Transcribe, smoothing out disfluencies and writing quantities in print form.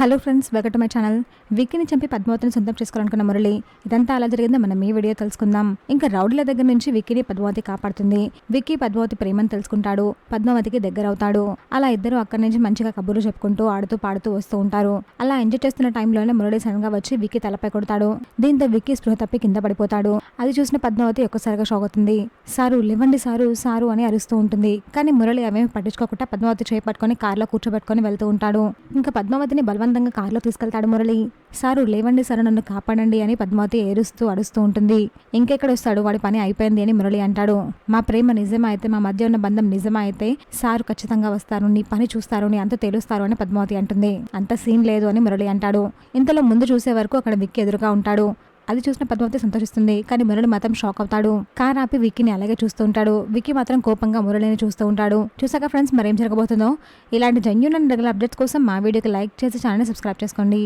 Hello friends, welcome to my channel. విక్కీని చంపి పద్మావతిని సొంతం చేసుకోవాలనుకున్న మురళి ఇదంతా అలా జరిగిందో మనం ఈ వీడియో తెలుసుకుందాం. ఇంకా రౌడీల దగ్గర నుంచి విక్కీని పద్మావతి కాపాడుతుంది. విక్కీ పద్మావతి ప్రేమను తెలుసుకుంటాడు, పద్మావతికి దగ్గర అవుతాడు. అలా ఇద్దరు అక్కడి నుంచి మంచిగా కబుర్లు చెప్పుకుంటూ ఆడుతూ పాడుతూ వస్తూ ఉంటారు. అలా ఎంజాయ్ చేస్తున్న టైంలోనే మురళి సడన్ గా వచ్చి విక్కీ తలపై కొడతాడు. దీంతో విక్కీ స్పృహ తప్పి కింద పడిపోతాడు. అది చూసిన పద్మావతి ఒక్కసారిగా షాక్ అవుతుంది. సారు లేవండి సారు సారు అని అరుస్తూ ఉంటుంది. కానీ మురళి అవేమి పట్టించుకోకుండా పద్మావతి చేపట్టుకొని కార్లో కూర్చోబెట్టుకొని వెళ్తూ ఉంటాడు. ఇంకా పద్మావతిని బలవంతంగా కార్లో తీసుకెళ్తాడు మురళి. సారు లేవండి సారు, నన్ను కాపాడండి అని పద్మావతి ఏడుస్తూ అడుస్తూ ఉంటుంది. ఇంకెక్కడొస్తాడు, వాడి పని అయిపోయింది అని మురళి అంటాడు. మా ప్రేమ నిజమా అయితే, మా మధ్య ఉన్న బంధం నిజమా అయితే సారు ఖచ్చితంగా వస్తారు, నీ పని చూస్తారు, నీ అంత తెలుస్తారు అని పద్మావతి అంటుంది. అంత సీన్ లేదు అని మురళి అంటాడు. ఇంతలో ముందు చూసే వరకు అక్కడ విక్కీ ఎదురుగా ఉంటాడు. అది చూసిన పద్మావతి సంతోషిస్తుంది. కానీ మురళి మాత్రం షాక్ అవుతాడు. కార్ ఆపి విక్కీని అలాగే చూస్తూ ఉంటాడు. విక్కీ మాత్రం కోపంగా మురళిని చూస్తూ ఉంటాడు. చూసాక ఫ్రెండ్స్, మరేం జరగబోతుందో. ఇలాంటి జెన్యూన్ అండ్ రెగ్యులర్ అప్డేట్స్ కోసం మా వీడియోకి లైక్ చేసి ఛానల్ని సబ్స్క్రైబ్ చేసుకోండి.